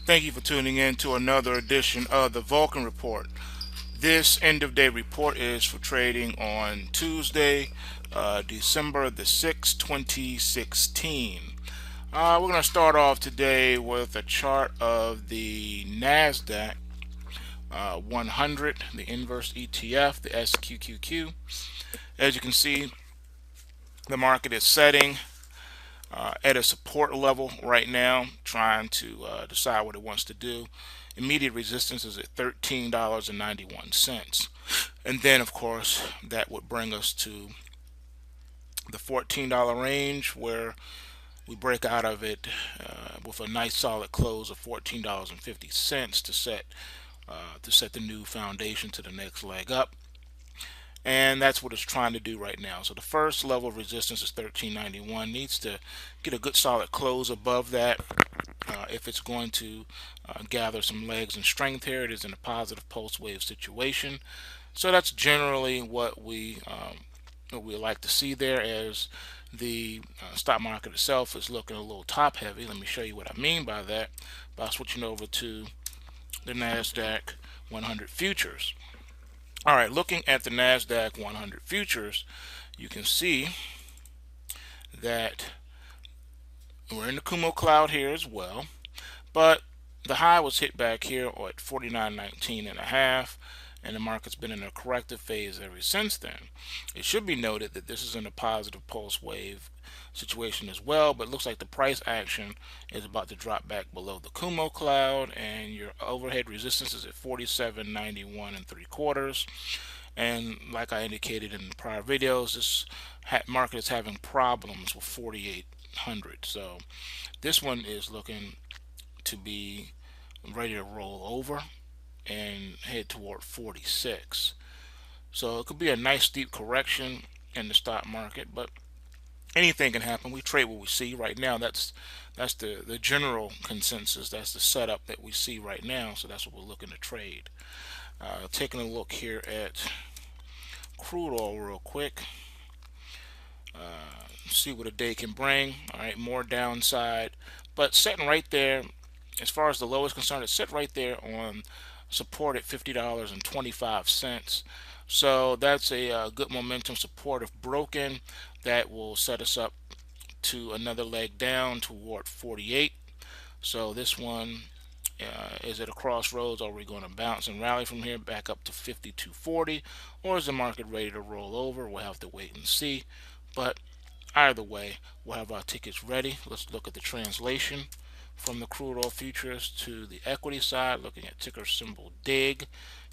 Thank you for tuning in to another edition of the Vulcan Report. This end of day report is for trading on Tuesday, December the 6th, 2016. We're going to start off today with a chart of the NASDAQ 100, the inverse ETF, the SQQQ. As you can see, the market is setting at a support level right now, trying to decide what it wants to do. Immediate resistance is at $13.91. And then, of course, that would bring us to the $14 range where we break out of it with a nice solid close of $14.50 to set the new foundation to the next leg up. And that's what it's trying to do right now. So the first level of resistance is 1391. Needs to get a good solid close above that if it's going to gather some legs and strength here. It is in a positive pulse wave situation. So that's generally what we like to see there, as the stock market itself is looking a little top heavy. Let me show you what I mean by that by switching over to the NASDAQ 100 futures. All right, looking at the NASDAQ 100 futures, you can see that we're in the Kumo cloud here as well, but the high was hit back here at 49.19 and a half, and the market's been in a corrective phase ever since then. It should be noted that this is in a positive pulse wave situation as well, but it looks like the price action is about to drop back below the Kumo cloud, and your overhead resistance is at 47.91 and 3/4. And like I indicated in the prior videos, this market is having problems with 4800. So this one is looking to be ready to roll over and head toward 46. So it could be a nice steep correction in the stock market, but anything can happen. We trade what we see right now. That's the general consensus. That's the setup that we see right now. So that's what we're looking to trade. Taking a look here at crude oil real quick. See what a day can bring. All right, more downside, but sitting right there. As far as the low is concerned, it's set right there on support at $50.25. So that's a good momentum support. If broken, that will set us up to another leg down toward 48. So this one is at a crossroads. Are we going to bounce and rally from here back up to 52.40, or is the market ready to roll over? We'll have to wait and see. But either way, we'll have our tickets ready. Let's look at the translation from the crude oil futures to the equity side, looking at ticker symbol DIG,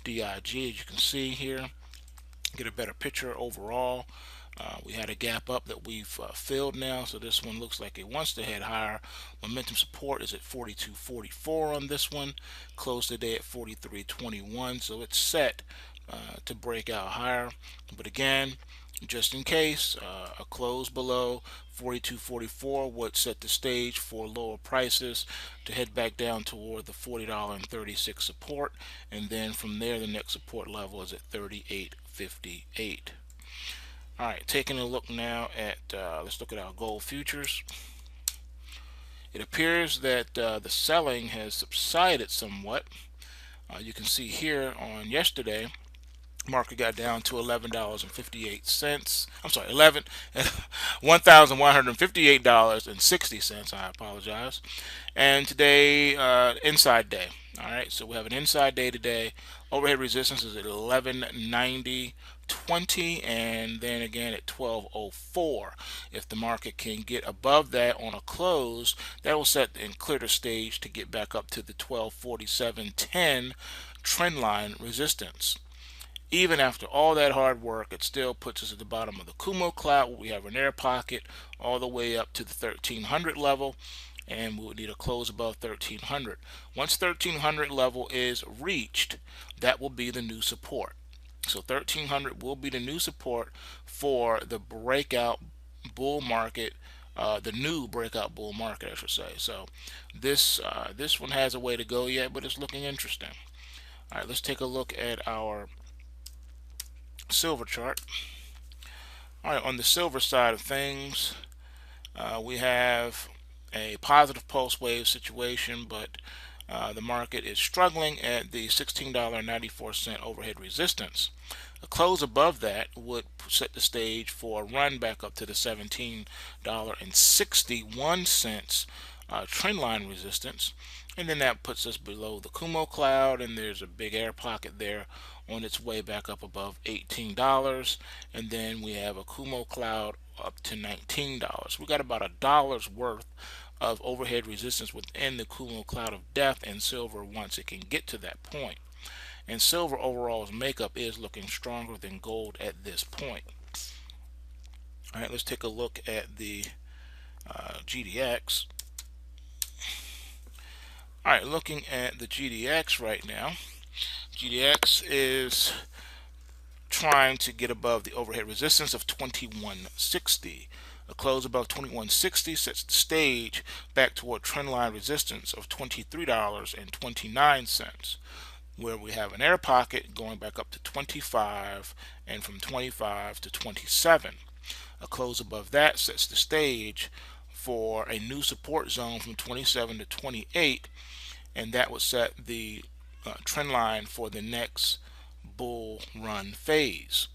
D-I-G, as you can see here. Get a better picture overall. We had a gap up that we've filled now, so this one looks like it wants to head higher. Momentum support is at 42.44 on this one. Closed today at 43.21, so it's set to break out higher. But again, just in case, a close below 42.44 would set the stage for lower prices to head back down toward the $40.36 support, and then from there the next support level is at 38.58. All right, taking a look now at let's look at our gold futures. It appears that the selling has subsided somewhat. You can see here on yesterday, market got down to $11.58. I'm sorry, $1,158.60. I apologize. And today, inside day. All right, so we have an inside day today. Overhead resistance is at 1190.20, and then again at 1204. If the market can get above that on a close, that will set and clear the stage to get back up to the 1247.10 trend line resistance. Even after all that hard work, it still puts us at the bottom of the Kumo cloud. We have an air pocket all the way up to the 1300 level, and we would need a close above 1300. Once 1300 level is reached, that will be the new support. So 1300 will be the new support for the breakout bull market, the new breakout bull market, I should say. So this one has a way to go yet, but it's looking interesting. All right, let's take a look at our silver chart. All right, on the silver side of things, we have a positive pulse wave situation, but The market is struggling at the $16.94 overhead resistance. A close above that would set the stage for a run back up to the $17.61 trend line resistance, and then that puts us below the Kumo cloud, and there's a big air pocket there on its way back up above $18, and then we have a Kumo cloud up to $19. We got about $1 worth of overhead resistance within the Kumo cloud of death in silver once it can get to that point. And silver overall's makeup is looking stronger than gold at this point. All right, let's take a look at the GDX. All right, looking at the GDX right now, GDX is trying to get above the overhead resistance of 2160. A close above 2160 sets the stage back toward trendline resistance of $23.29, where we have an air pocket going back up to 25 and from 25 to 27. A close above that sets the stage for a new support zone from 27 to 28, and that would set the trend line for the next bull run phase.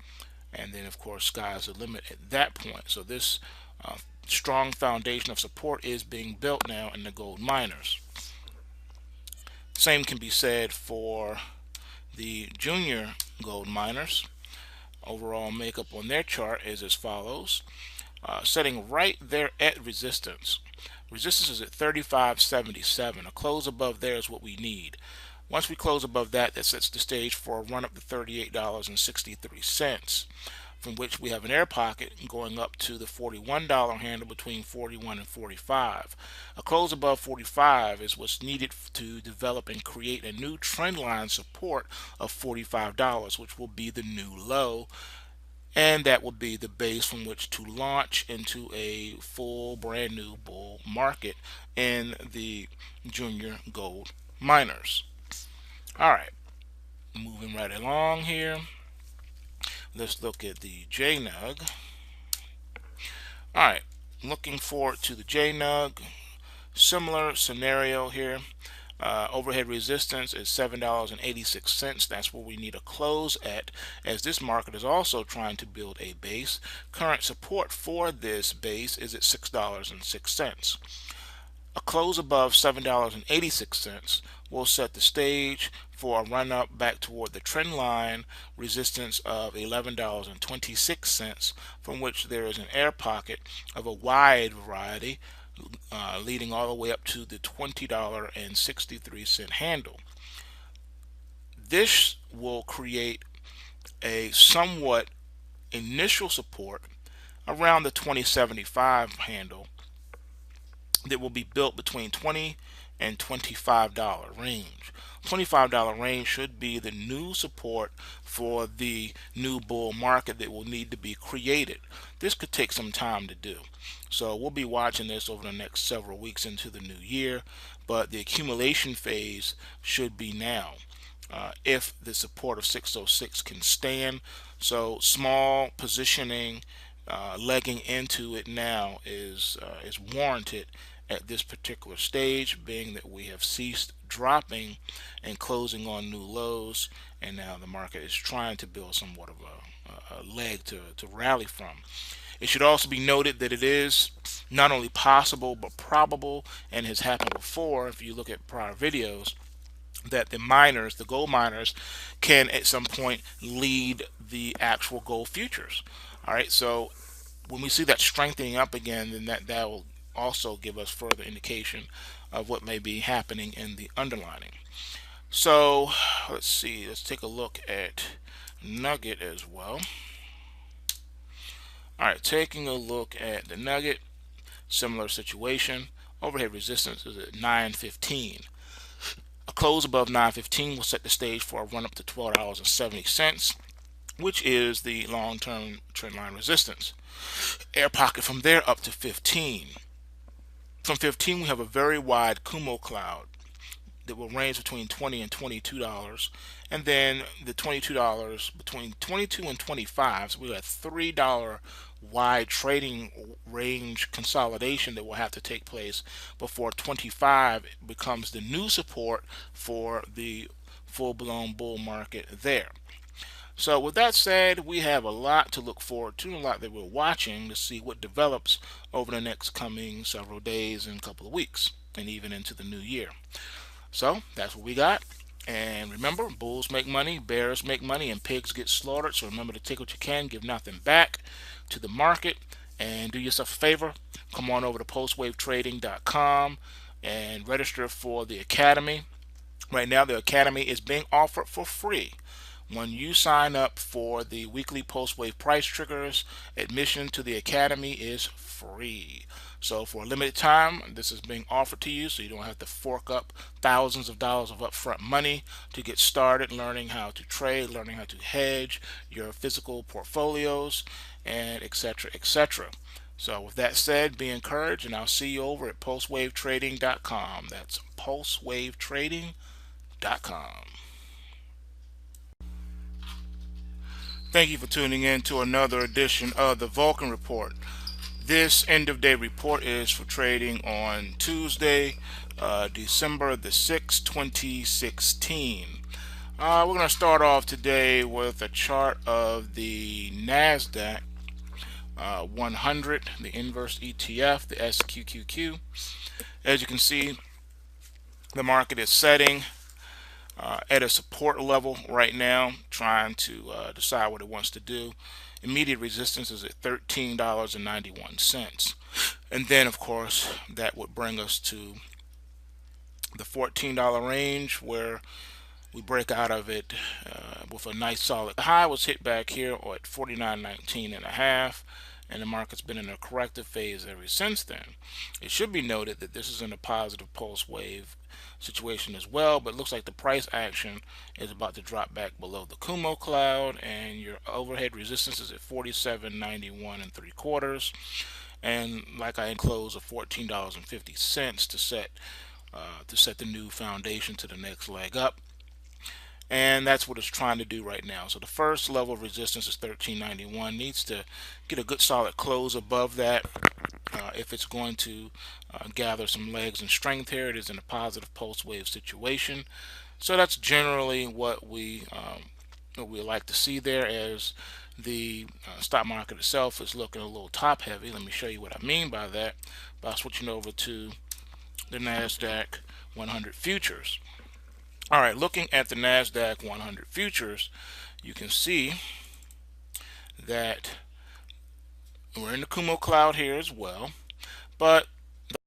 And then of course sky's the limit at that point. So this strong foundation of support is being built now in the gold miners. Same can be said for the junior gold miners. Overall makeup on their chart is as follows. Setting right there at resistance. Resistance is at 35.77. A close above there is what we need. Once we close above that, that sets the stage for a run up to $38.63, from which we have an air pocket going up to the $41 handle between 41 and 45. A close above 45 is what's needed to develop and create a new trend line support of $45, which will be the new low, and that will be the base from which to launch into a full brand new bull market in the junior gold miners. All right, moving right along here, let's look at the JNUG. All right, looking forward to the JNUG. Similar scenario here. Overhead resistance is $7.86. That's where we need a close at, as this market is also trying to build a base. Current support for this base is at $6.06. A close above $7.86 will set the stage for a run up back toward the trend line resistance of $11.26, from which there is an air pocket of a wide variety leading all the way up to the $20.63 handle. This will create a somewhat initial support around the 2075 handle that will be built between $20 and $25 range. $25 range should be the new support for the new bull market that will need to be created. This could take some time to do. So we'll be watching this over the next several weeks into the new year, but the accumulation phase should be now. If the support of 606 can stand. So small positioning, legging into it now is warranted at this particular stage, being that we have ceased dropping and closing on new lows, and now the market is trying to build somewhat of a leg to rally from. It should also be noted that it is not only possible but probable, and has happened before if you look at prior videos, that the miners, the gold miners, can at some point lead the actual gold futures. All right, so when we see that strengthening up again, then that will also give us further indication of what may be happening in the underlining. So let's see, let's take a look at Nugget as well. All right, taking a look at the Nugget, similar situation. Overhead resistance is at 915. A close above 915 will set the stage for a run up to $12.70, which is the long-term trendline resistance. Air pocket from there up to 15. From 15 we have a very wide Kumo cloud that will range between $20 and $22, and then the $22 between 22 and 25, so we have a $3 wide trading range consolidation that will have to take place before 25 becomes the new support for the full-blown bull market there. So with that said, we have a lot to look forward to, a lot that we're watching to see what develops over the next coming several days and couple of weeks, and even into the new year. So that's what we got. And remember, bulls make money, bears make money, and pigs get slaughtered. So remember to take what you can, give nothing back to the market, and do yourself a favor. Come on over to postwavetrading.com and register for the Academy. Right now, the Academy is being offered for free. When you sign up for the weekly post-wave price triggers, admission to the Academy is free. So for a limited time, this is being offered to you so you don't have to fork up thousands of dollars of upfront money to get started learning how to trade, learning how to hedge your physical portfolios, and etc. etc. So with that said, be encouraged, and I'll see you over at postwavetrading.com. That's postwavetrading.com. Thank you for tuning in to another edition of the Vulcan Report. This end of day report is for trading on Tuesday, December the 6th, 2016. We're going to start off today with a chart of the NASDAQ 100, the inverse ETF, the SQQQ. As you can see, the market is setting at a support level right now, trying to decide what it wants to do. Immediate resistance is at $13.91. And then, of course, that would bring us to the $14 range where we break out of it with a nice solid. The high was hit back here at 49.19 and a half, and the market's been in a corrective phase ever since then. It should be noted that this is in a positive pulse wave situation as well, but it looks like the price action is about to drop back below the Kumo cloud, and your overhead resistance is at 47.91 and 3/4, and like I enclosed, a $14.50 to set the new foundation to the next leg up. And that's what it's trying to do right now. So the first level of resistance is 13.91. Needs to get a good solid close above that if it's going to gather some legs and strength here. It is in a positive pulse wave situation. So that's generally what we like to see there, as the stock market itself is looking a little top heavy. Let me show you what I mean by that by switching over to the NASDAQ 100 futures. All right, looking at the NASDAQ 100 futures, you can see that we're in the Kumo cloud here as well, but